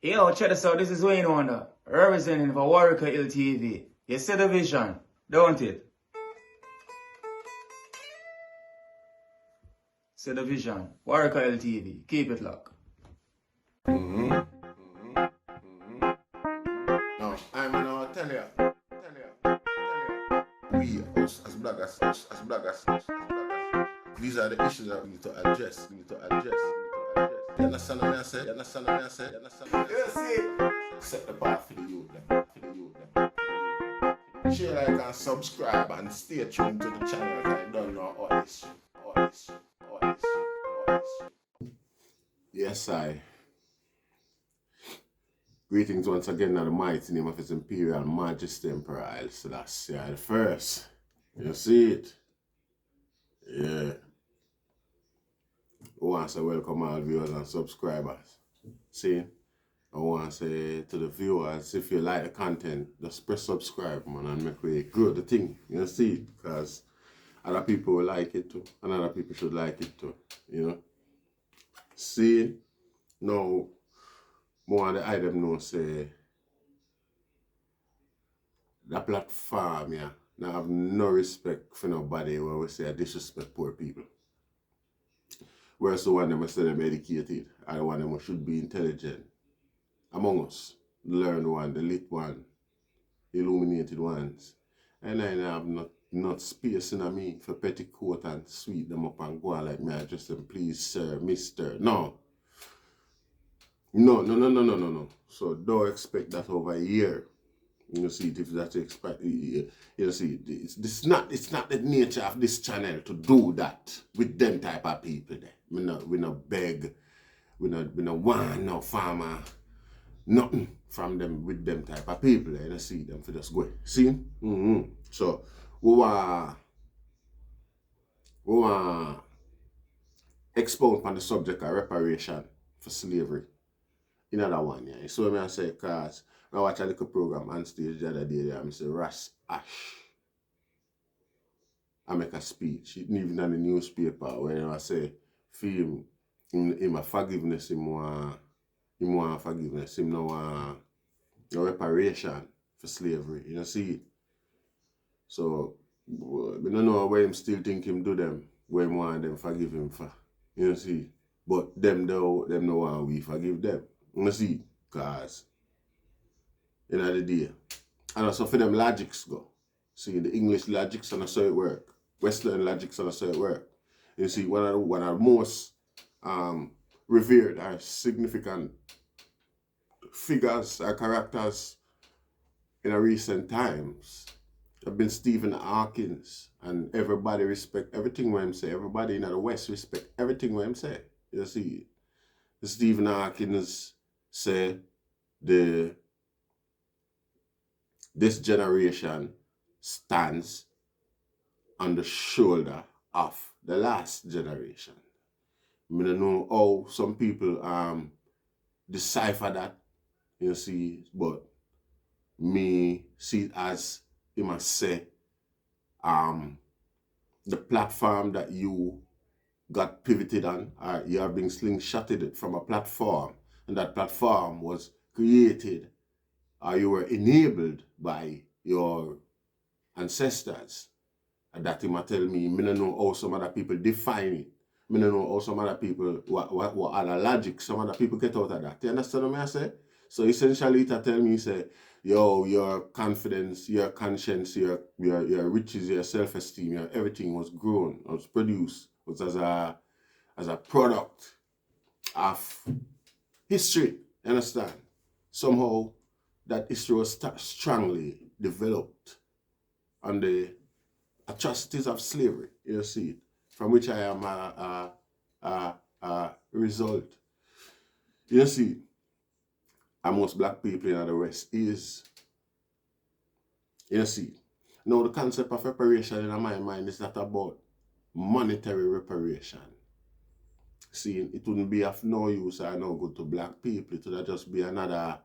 Yo, check this out. This is Wayne Wonder, representing for Warieka LTV. You see the vision, don't it? See the vision. Warieka LTV. Keep it locked. Now, I'm gonna tell you. We, us as bloggers, these are the issues that we need to address. You understand what I say? You see? Set the path for the youth. Share, like, and subscribe and stay tuned to the channel. I don't know all this. Yes, I. Greetings once again in the mighty name of His Imperial Majesty Emperor Haile Selassie the First. You see it? Yeah. I want to say welcome all viewers and subscribers. See? I want to say to the viewers, if you like the content, just press subscribe, man, and make way grow the thing. You see? Because other people will like it too, and other people should like it too. You know? See? Now, more of the item know say the platform, yeah, now have no respect for nobody when we say I disrespect poor people. Whereas the one them say them educated, and the one them should be intelligent. Among us, the learned one, the lit one, the illuminated ones. And I have not space in me for petticoat and sweep them up and go on like me. I just them, please, sir, mister. No. So don't expect that over a year. You see, if that's expect, you see, it's not the nature of this channel to do that with them type of people there. We not beg, we not want no farmer, nothing from them with them type of people there. You see them for just go. See? So we want expound on the subject of reparation for slavery. Another one, yeah. So when I say, cause I watch a little program on stage the other day, I say Ras Ash. I make a speech, even on the newspaper, where I say, feel in my forgiveness, him want forgiveness, him no want no reparation for slavery. You know, see it. So I don't know why him still think him do them, where him want them forgive him for. You know, see. But them no want we forgive them. You see, cause in the day. And also for them logics go. See, the English logics and so it work. Western logics and so it work. You see, one of the most revered or significant figures or characters in a recent times have been Stephen Hawkins, and everybody respect everything what him say. Everybody in the West respect everything what him say. You see, Stephen Hawkins say this generation stands on the shoulder of the last generation. I don't know how some people decipher that, you see, but me see it as you must say the platform that you got pivoted on, or you are being slingshotted from a platform, and that platform was created or you were enabled by your ancestors. And that you might tell me, I don't know how some other people define it. I don't know how some other people, what other logic some other people get out of that. You understand what I say? So essentially it tell me, say, yo, your confidence, your conscience, your riches, your self-esteem, your everything was grown, was produced, was as a product of history. You understand? Somehow that history was strongly developed on the atrocities of slavery, you see it, from which I am a result. You see, and most black people in the West is, you see. Now the concept of reparation in my mind is not about monetary reparation. See, it wouldn't be of no use or no good to black people. It would just be another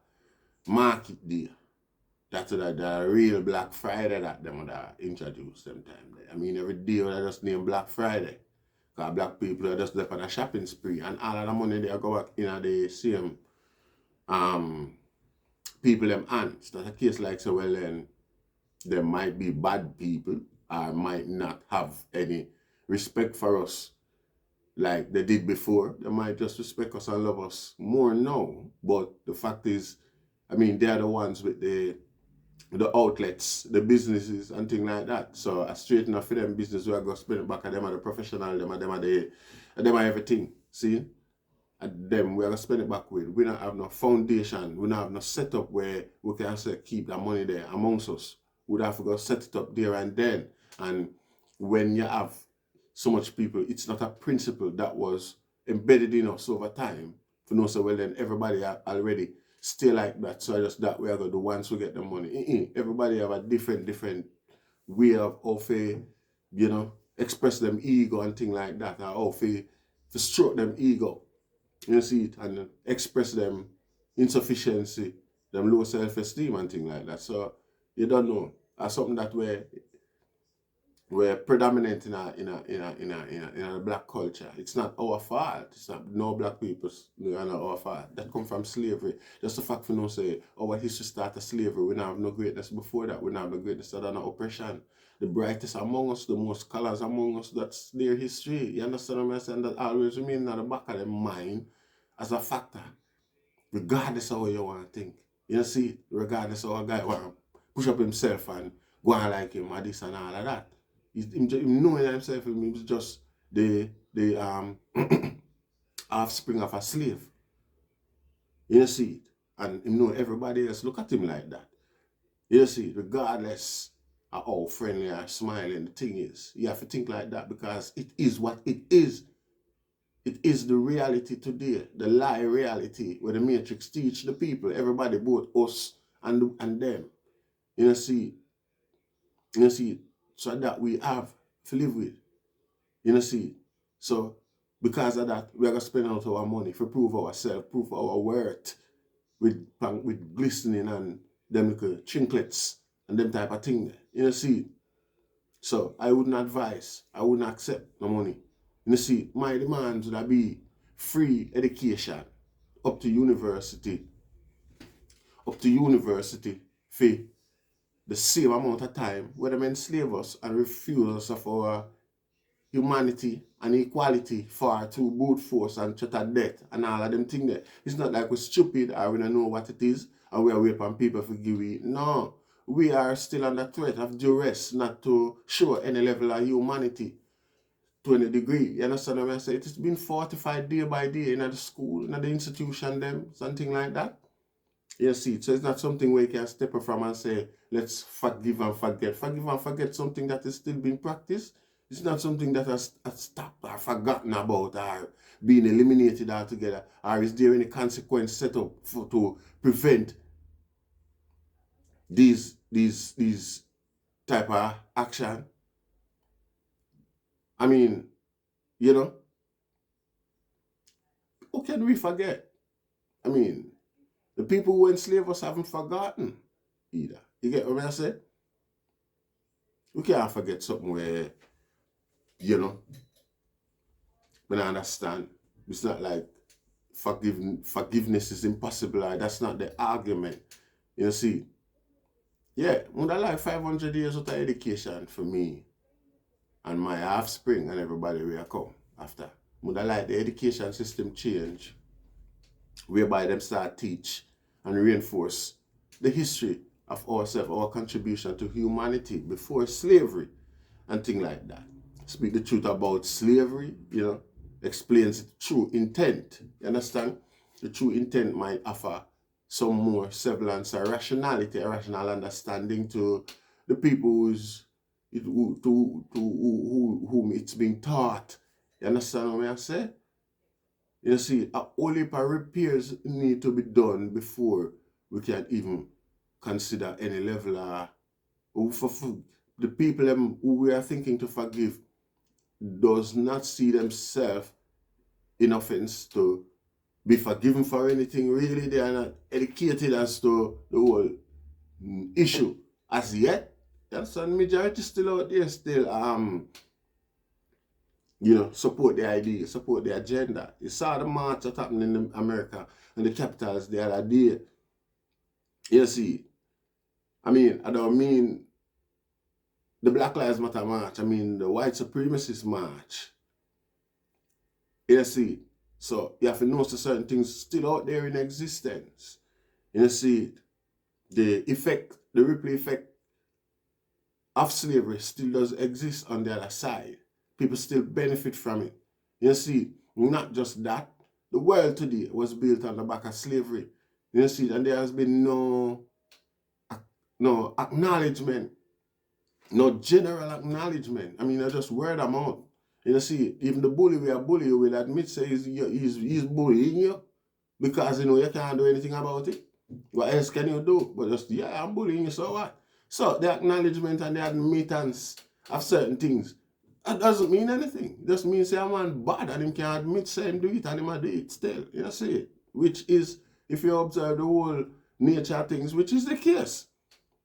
market day. That's the real Black Friday that them would introduce them time there. I mean, every day would just name Black Friday. Because black people are just there on a shopping spree, and all of the money they go back in the same people them ants. That's a case like, so well then, there might be bad people or might not have any respect for us like they did before. They might just respect us and love us more now. But the fact is, I mean, they're the ones with the outlets, the businesses and things like that. So I straight enough for them business where I go spend it back at them are the professional, them are everything. See? And them we are gonna spend it back with. We don't have no foundation, we don't have no setup where we can say keep that money there amongst us. We'd have to go set it up there and then. And when you have so much people, it's not a principle that was embedded in us over time. For no so well then everybody already stay like that. So just that we are the ones who get the money. Everybody have a different way of express them ego and things like that. Or to stroke them ego. You see it and express them insufficiency, them low self-esteem and things like that. So you don't know. That's something that we're predominant in a black culture. It's not our fault. It's not no black people's not our fault. That come from slavery. Just the fact we say our history started slavery. We don't have no greatness before that. We don't have no greatness other than oppression. The brightest among us, the most scholars among us, that's their history. You understand what I'm saying? That always remain at the back of their mind as a factor, regardless of how you want to think. You see, regardless of how a guy want to push up himself and go on like him or this and all of that. Him knowing himself, he's just the offspring of a slave. You see it? And him know everybody else look at him like that. You see it? Regardless of how friendly or smiling the thing is. You have to think like that because it is what it is. It is the reality today, the lie reality where the Matrix teach the people, everybody, both us and them. You see it? So that we have to live with. You see it? So because of that, we are going to spend out our money to prove ourselves, prove our worth with glistening and them little chinklets and them type of thing. You see it? So I wouldn't advise, I wouldn't accept the money. You see, my demands would be free education up to university for the same amount of time where they enslave us and refuse us of our humanity and equality far to brute force and threat of death and all of them things there. It's not like we're stupid or we don't know what it is and we are waiting on people to give it. No, we are still under threat of duress not to show any level of humanity to any degree. You understand what I say? It's been fortified day by day in the school, in the institution, them, something like that. You see, so it's not something where you can step up from and say, let's forgive and forget. Forgive and forget something that is still being practiced. It's not something that has stopped or forgotten about or being eliminated altogether. Or is there any consequence set up to prevent these type of action? I mean, who can we forget? I mean, the people who enslave us haven't forgotten either. You get what I say? We can't forget something where, we don't understand. It's not like forgiveness is impossible. That's not the argument. You see? Yeah, would I like 500 years of education for me and my offspring and everybody will come after? Would I like the education system change whereby them start teach and reinforce the history of ourselves, our contribution to humanity before slavery and things like that. Speak the truth about slavery, explains the true intent. You understand? The true intent might offer some more semblance of rationality, a rational understanding to the people whom it's being taught. You understand what I say? You see, a whole heap of repairs need to be done before we can even consider any level of the people who we are thinking to forgive does not see themselves in offense to be forgiven for anything. Really, they are not educated as to the whole issue as yet. That's the majority still out there, still support the idea, support the agenda. You saw the march that happened in America and the capitals the other day. You see, I mean, I don't mean the Black Lives Matter march, I mean the white supremacist march. You see, so you have to know certain things still out there in existence. You see, the ripple effect of slavery still does exist on the other side. People still benefit from it. You see, not just that, the world today was built on the back of slavery. You see, and there has been no acknowledgement, no general acknowledgement. I mean, I just word of mouth. You see, even the bully will admit say he's bullying you because you can't do anything about it. What else can you do? But just I'm bullying you, so what? So the acknowledgement and the admittance of certain things, that doesn't mean anything. It just means say a man bad and him can admit say him do it and him do it still. You see it? Which is, if you observe the whole nature of things, which is the case.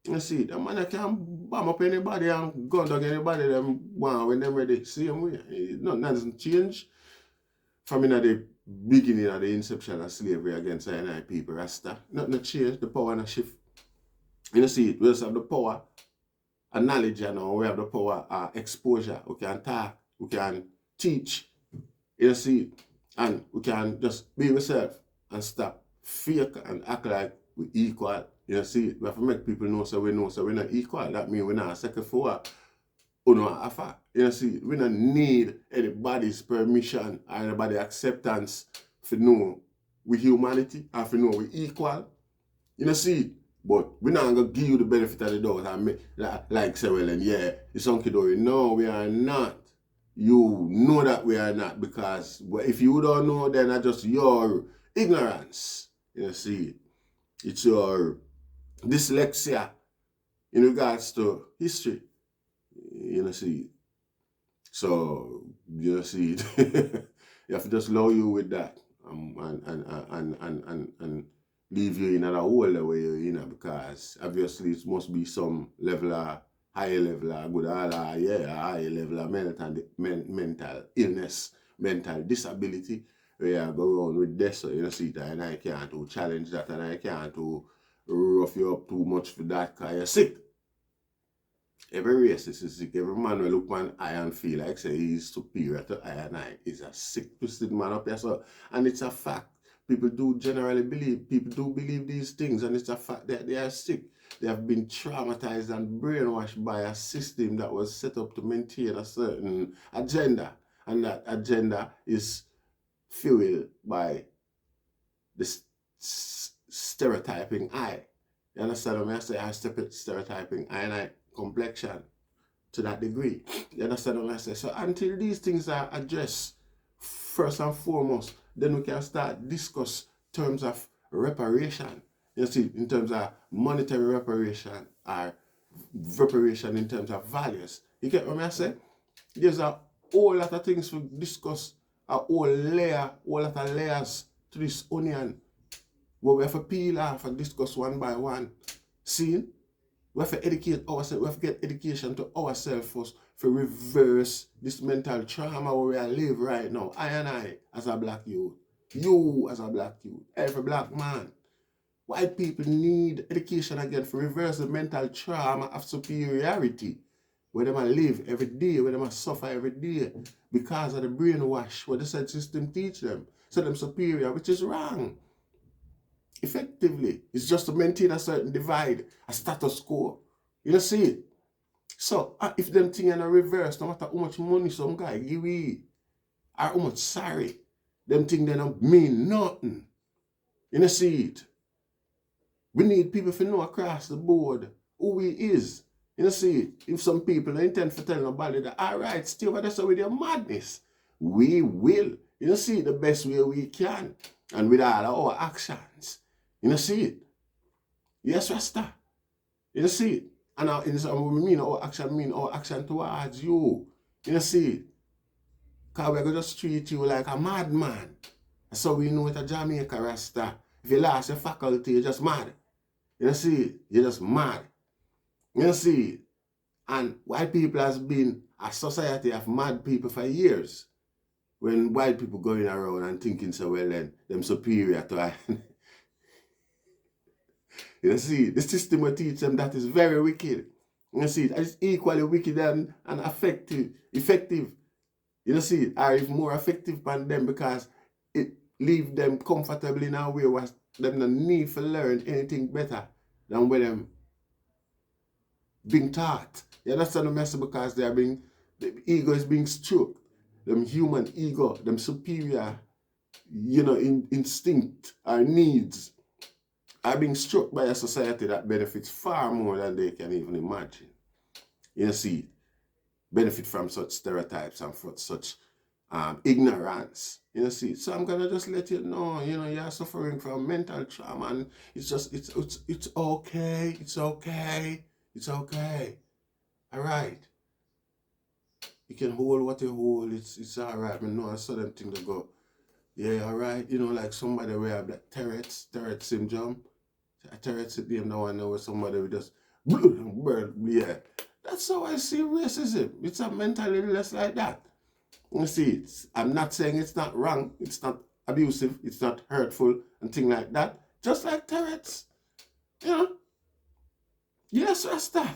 You see, the man can bomb up anybody and gun down anybody them when they're ready. Same way. Nothing doesn't change from in the beginning of the inception of slavery against the people, Rasta. Nothing change, the power and the shift. You see it, we just have the power and knowledge, we have the power of exposure. We can talk, we can teach, you see it, and we can just be ourselves and stop fake and act like we equal. You see it, we have to make people know so we're not equal. That means we're not second for after. You see, we don't need anybody's permission or anybody's acceptance for know we humanity or for know we equal. You see, but we're not gonna give you the benefit of the doubt and like say, well, and it's hunky dory. No, we are not. You know that we are not, because if you don't know, then that's just your ignorance. You see, it's your dyslexia in regards to history. You see. So you see it. You have to just allow you with that and leave you in a hole where you're in, because obviously it must be some level of higher level of good higher level of mental illness, mental disability, where I go on with this, so you see that, and I can't to challenge that, and I can't to rough you up too much for that because you're sick. Every racist is sick. Every man will look man eye and feel like say he's superior to I and I is a sick, twisted man up there. So, and it's a fact. People do generally believe these things, and it's a fact that they are sick. They have been traumatized and brainwashed by a system that was set up to maintain a certain agenda, and that agenda is fueled by the stereotyping eye. You understand what I say? I stereotyping eye and I complexion to that degree. You understand what I say? So until these things are addressed first and foremost, then we can start discuss terms of reparation. You see, in terms of monetary reparation or reparation in terms of values. You get what I say? There's a whole lot of things to discuss, a whole lot of layers to this onion, where we have to peel off and discuss one by one. See? We have to educate ourselves, we have to get education to ourselves first to reverse this mental trauma where we live right now. I and I as a black youth, you as a black youth, every black man. White people need education again to reverse the mental trauma of superiority where they might live every day, where they might suffer every day because of the brainwash where the said system teach them. So them superior, which is wrong. Effectively, it's just to maintain a certain divide, a status quo. You see it? So, if them things are reverse, no matter how much money some guy give you, or how much sorry, them things they don't mean nothing. You see it? We need people to know across the board who he is. You see it? If some people intend to tell nobody that, all right, stay over there with your madness, we will. You see it the best way we can, and with all our actions. You see it? Yes, Rasta. You see it? And our action towards you. You see it? Because we're going to just treat you like a madman. So we know it a Jamaica, Rasta. If you lost your faculty, you're just mad. You see it? You're just mad. You see it? And white people has been a society of mad people for years. When white people going around and thinking so well then, them superior to us. You see, the system will teach them that is very wicked. You see, it's equally wicked and effective. You see, or even more effective than them because it leave them comfortably in a way where them no need to learn anything better than what them being taught. You understand the message? Because they are being, the ego is being stroked. Them human ego, them superior, instinct or needs are being struck by a society that benefits far more than they can even imagine. You see, benefit from such stereotypes and from such ignorance. You see, so I'm gonna just let you know, you're suffering from mental trauma, and it's okay, it's okay, it's okay. All right, you can hold what you hold. It's all right. I know a sudden thing to go. Yeah, all right. Like somebody will have that Tourette syndrome. Tourette syndrome, no one knows somebody will just yeah. That's how I see racism. It's a mental illness like that. You see, I'm not saying it's not wrong, it's not abusive, it's not hurtful and things like that. Just like Tourette's. Yes, Rasta.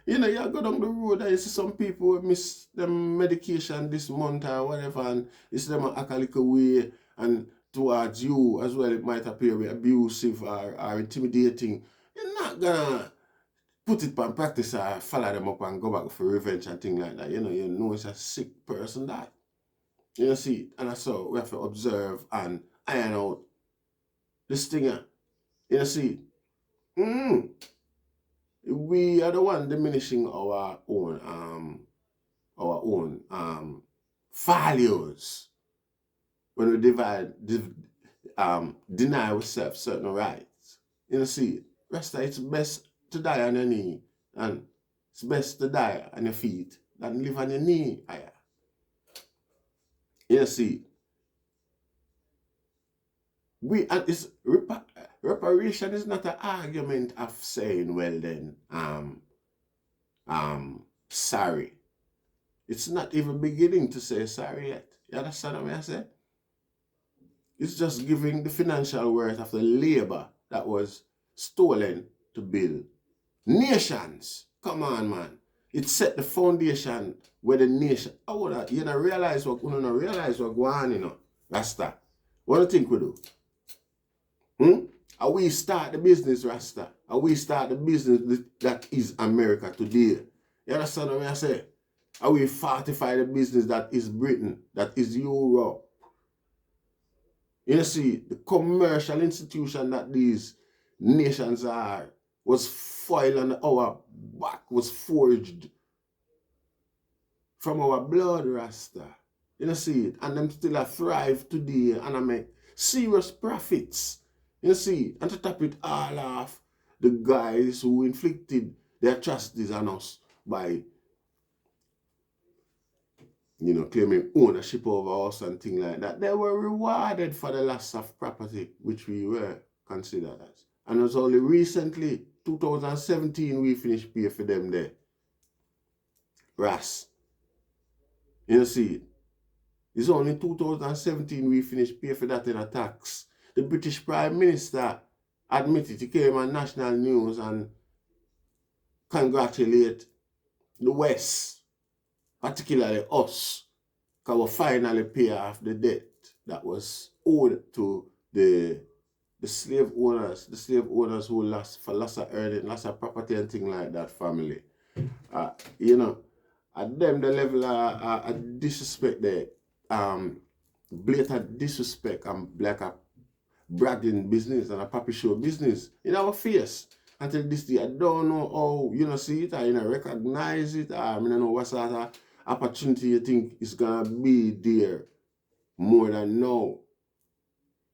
You go down the road and you see some people miss them medication this month or whatever, and you see them act a little way, and towards you as well, it might appear abusive or intimidating. You're not gonna put it on practice or follow them up and go back for revenge and things like that. You know it's a sick person that. You see, and so we have to observe and iron out this thing. You see, we are the one diminishing our own values when we deny ourselves certain rights. You see, Rasta, it's best to die on your knee, and it's best to die on your feet than live on your knee. You see, reparation is not an argument of saying, well then, sorry. It's not even beginning to say sorry yet. You understand what I say? It's just giving the financial worth of the labor that was stolen to build nations. Come on, man. It set the foundation where the nation. You don't realize what going on, Rasta. What do you think we do? Are we start the business, Rasta? Are we start the business that is America today? You understand what I say? Are we fortify the business that is Britain, that is Europe? You see, the commercial institution that these nations are was foiled on our back, was forged from our blood, Rasta. You see it? And them still thrive today and I make serious profits. You see, and to top it all off, the guys who inflicted their atrocities on us by claiming ownership over us and things like that, they were rewarded for the loss of property, which we were considered as. And it was only recently, 2017, we finished pay for them there. Ras. You see, it's only 2017 we finished pay for that in a tax. The British Prime Minister admitted, he came on national news and congratulate the West, particularly us, because we finally pay off the debt that was owed to the slave owners who lost of earning, loss of property and things like that family. At them the level of disrespect there, blatant disrespect and like a bragging business and a puppy show business in our face. Until this day, I don't know how see it, or recognize it, or I don't know what sort of opportunity you think is gonna be there more than now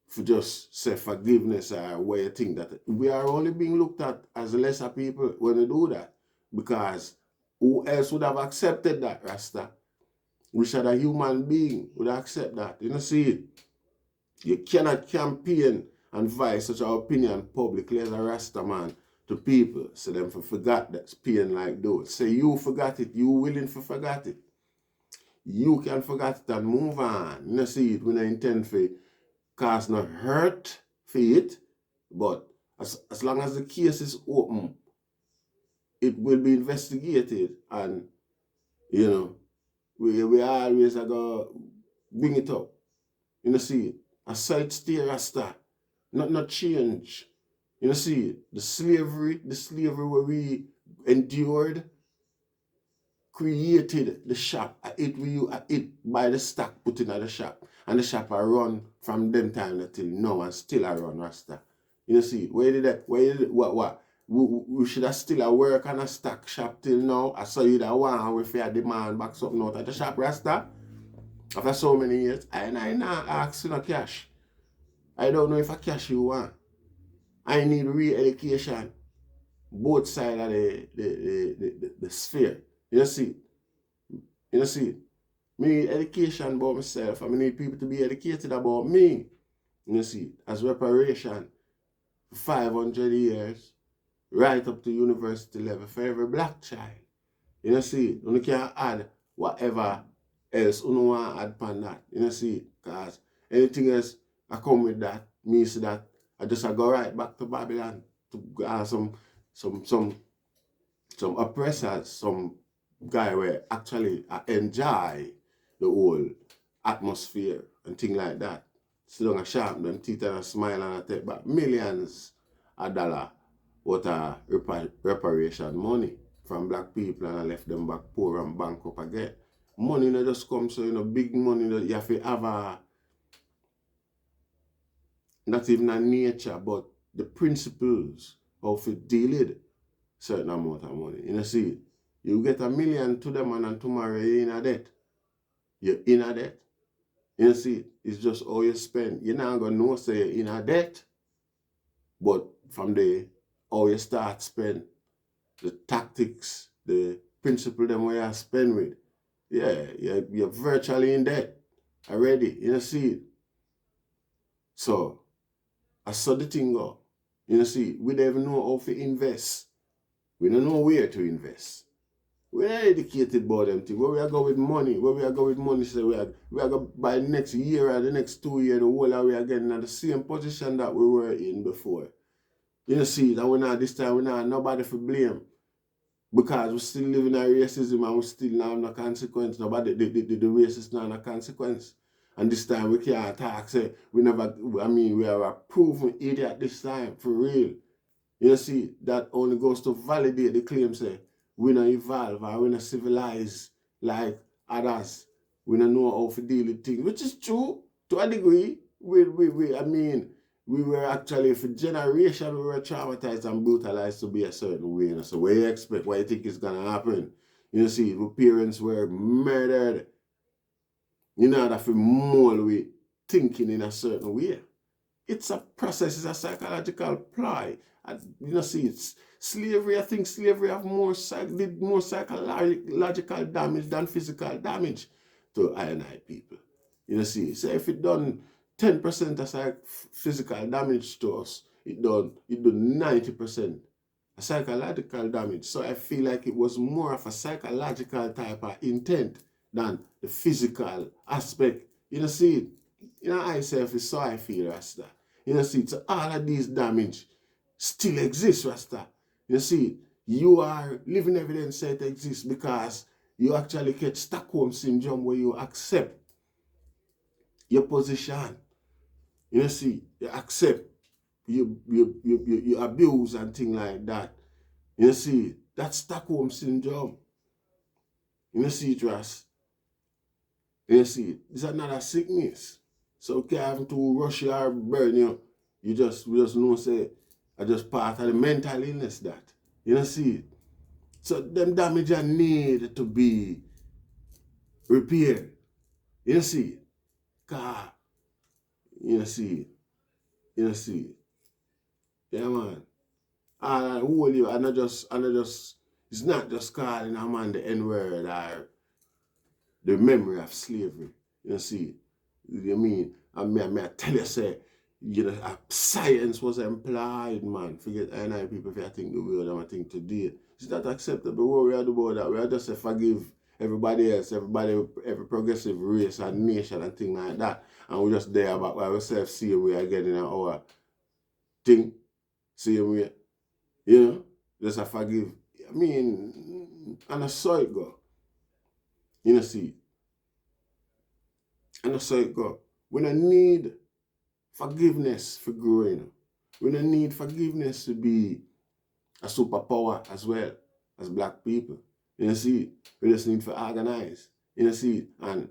for just say forgiveness or where you think that we are only being looked at as lesser people when we do that. Because who else would have accepted that, Rasta? We should a human being would accept that. See it? You cannot campaign and voice such an opinion publicly as a Rasta man to people, so them forgot that pain like those. Say you forgot it, you willing to forget it. You can forget it and move on. See it? We don't intend for cause no hurt for it, but As long as the case is open, it will be investigated, and you know, we always are gonna bring it up. You know, see, a side stay Rasta, not change. You know, see, the slavery where we endured, created the shop. It by the stock put in at the shop. And the shop I run from them time until now, and still I run Rasta. You know, see, what? We should have still a work on a stock shop till now. I saw you that one with your demand back something out at the shop Rasta. After so many years, I not ask no cash. I don't know if I cash you want. I need re-education. Both sides of the sphere. You see? You know, see? Me need education about myself. I need people to be educated about me. You know, see? As reparation for 500 years, right up to university level for every black child. You know, see? You can add whatever else you want to add upon that. You know, see? Because anything else I come with that means that I just go right back to Babylon to some oppressors, some guy where actually I enjoy the whole atmosphere and things like that. Sit down and sharpen them teeth and smile and I take back millions of dollars worth of reparation money from black people, and I left them back poor and bankrupt again. Money not just come, so big money that you have to have not even a nature, but the principles of it deal with certain amount of money. You know, see, you get $1 million to them and tomorrow you're in a debt. You're in a debt. You know, see, it's just all you spend. You're not going to know, say, you're in a debt. But from there, how you start spend, the tactics, the principle them where you spend with, yeah, you're virtually in debt already. You know, see. So, I saw the thing go. You know, see, we don't even know how to invest. We don't know where to invest. We're not educated about them things. Where we are going with money, so we are going by next year or the next 2 years, the whole of we are getting at the same position that we were in before. You know, see, that we're not this time, we're not nobody for blame. Because we still live in a racism and we still not have no consequence. Nobody, the racist not have no consequence. And this time we can't talk, say, we are a proven idiot this time, for real. You see, that only goes to validate the claim, say, we don't evolve or we don't civilize like others. We don't know how to deal with things, which is true to a degree. We were actually, for generations, we were traumatized and brutalized to be a certain way. So what you expect, what you think is going to happen? You see, our parents were murdered in order for mold with thinking in a certain way. It's a process, it's a psychological ploy. And you know, see, it's slavery. I think slavery did more psychological damage than physical damage to I people. You know, see, so if it done 10% of physical damage to us, it done 90% psychological damage. So I feel like it was more of a psychological type of intent than the physical aspect. You know, see, you know, I self is so I feel, Rasta. You know, see, so all of these damage still exist, Rasta. You see, you are living evidence that it exists because you actually get Stockholm syndrome where you accept your position. You see, you accept you abuse and things like that. You see, that's Stockholm syndrome. You see, Trust. You see, it's another sickness. So you can't have to rush you or burn you. We just know, say, I just part of the mental illness that. You know, see. So them damage need to be repaired. You see. Cause, you see. Yeah, man. I hold you, and I just, it's not just calling a man the N-word or the memory of slavery. You see. You mean, I tell you, say, you know, science was employed, man. Forget NI people if you think the way them think today. It's not acceptable. What we are doing about that? We are just to forgive everybody else, every progressive race and nation and thing like that. And we just there about ourselves see we are getting our thing. Same way. You know? Just a forgive. I mean, and I saw it go. You know, see. And I saw it go. We don't need forgiveness for growing. We don't need forgiveness to be a superpower as well as black people. You know, see. We just need to organize. You know, see. And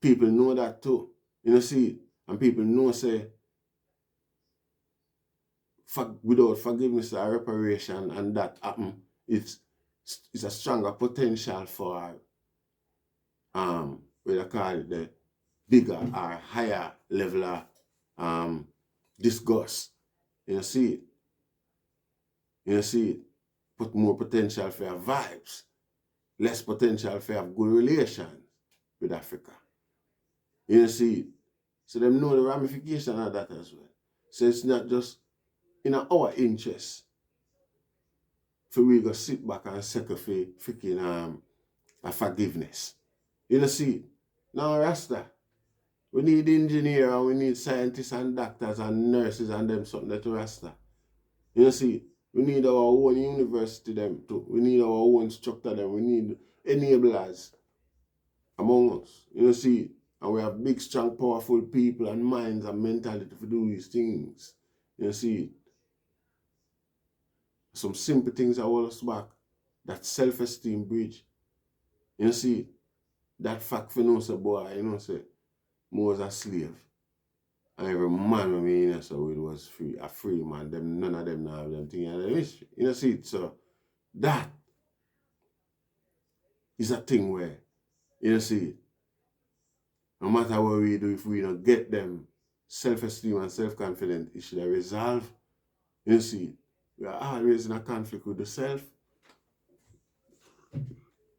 people know that too. You know, see. And people know, say, without forgiveness or reparation and that happen, it's a stronger potential for what they call it, the bigger or higher level of disgust. You see it. You see it. Put more potential for your vibes, less potential for your good relations with Africa. You see it. So them know the ramification of that as well. So it's not just in our interest for we go sit back and settle for freaking a forgiveness. You know, see, now Rasta, we need engineers and we need scientists and doctors and nurses and them something that Rasta. You know, see, we need our own university them too. We need our own structure them. We need enablers among us. You know, see, and we have big, strong, powerful people and minds and mentality to do these things. You know, see, some simple things that hold us back. That self-esteem bridge. You know, see, that fact for no say boy, you know, say, more was a slave. And every man with me, you know, so it was free, a free man. Them, none of them now have them thing in their history. You know, see, so that is a thing where, you know, see, no matter what we do, if we don't get them self-esteem and self-confidence, it should resolve. You know, see, we are always in a conflict with the self.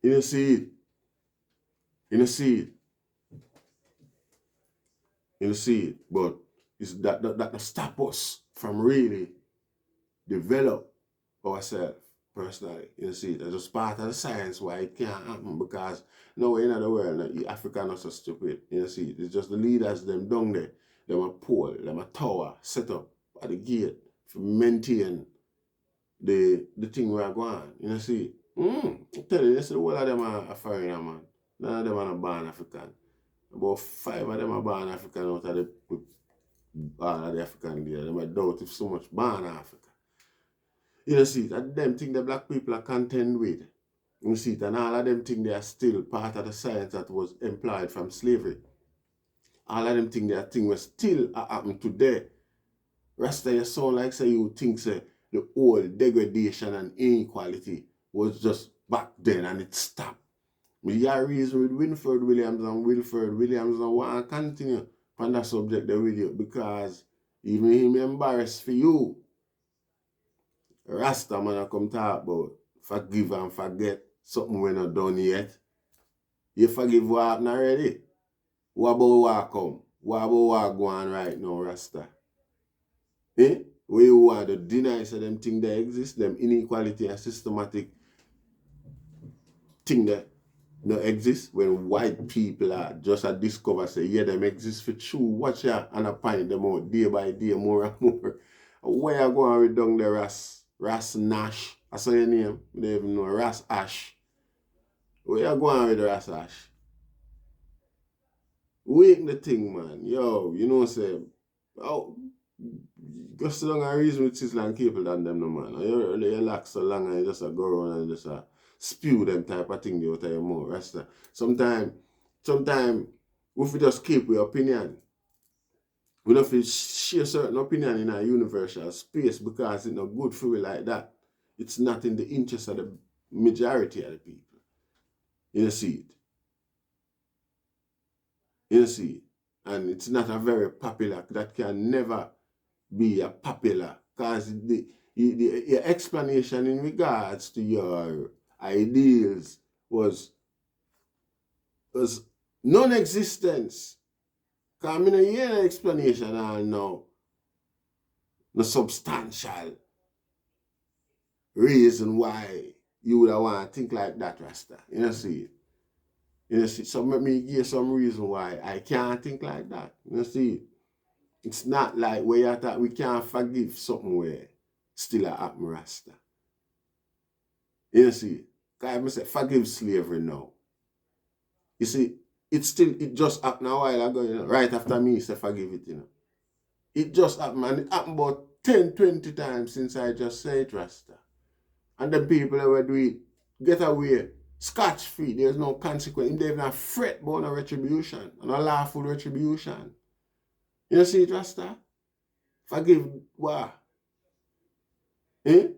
You know, see it. You know, see it. You see it, but it's that stop us from really develop ourselves personally. You see it. It's just part of the science why it can't happen because nowhere in the world, Africa not so stupid. You see it. It's just the leaders, them down there, them a pole, them a tower set up at the gate to maintain the thing we are going. You see it. I tell you, the whole of them are foreigner, man. None of them are born African. About 5 of them are born African out of all of the African there. They might doubt if so much born Africa. You see it, and them thing the black people are contend with. You see it, and all of them think they are still part of the science that was employed from slavery. All of them think they are thing was still happen today. Rasta, you sound like say you think say the old degradation and inequality was just back then and it stopped. But you have reason with Winford Williams and Wilford Williams and want to continue on that subject there with you because even him embarrassed for you. Rasta man come talk about forgive and forget something we're not done yet. You forgive what happened already? What about what come? What about what go on right now, Rasta? Where you want to deny so them things that exist, them inequality and systematic thing that no exist when white people are just a discover say yeah them exist for true. Watch ya and I find them out day by day more and more. Where you going with down the Ras Nash? I saw your name. You don't even know Ras Ash. Where you going with the Ras Ash? Wake the thing, man. Yo, you know say oh go sit down and reason with Sizzla and Cable than them no man. You lack so long and you just go around and just spew them type of thing out of your mouth. Rasta. Sometimes we just keep your opinion. We don't feel share certain opinion in our universal space because it's not good for we like that. It's not in the interest of the majority of the people. You see it. You see it. And it's not a very popular, that can never be a popular because your explanation in regards to your ideals was non-existence. Because I mean, hear an explanation and no substantial reason why you would want to think like that, Rasta. You see it. You see, so let me give some reason why I can't think like that. You see it. It's not like where you thought we can't forgive something where still a happen, Rasta. You see, because I say forgive slavery now. You see, it just happened a while ago, you know, right after me say forgive it, you know. It just happened, and it happened about 10, 20 times since I just said it, Rasta. And the people that were doing it get away scotch free. There's no consequence. They even fret about a retribution and a lawful retribution. You see it, Rasta? Forgive what? Eh?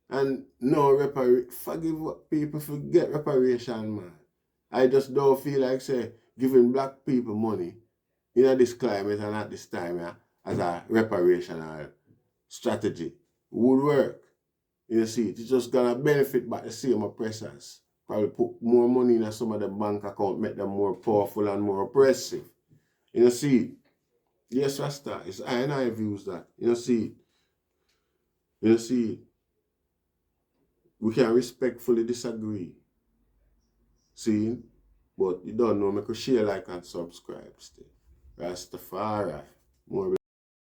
And no forgive what people forget reparation, man. I just don't feel like say giving black people money in this climate and at this time, yeah, as a reparational strategy would work. You see, it's just gonna benefit back the same oppressors. Probably put more money in some of the bank account, make them more powerful and more oppressive. You see, yes, Rasta, it's I and I views that. You see, we can respectfully disagree. See, but you don't know, make a share, like, and subscribe still. Rastafari. More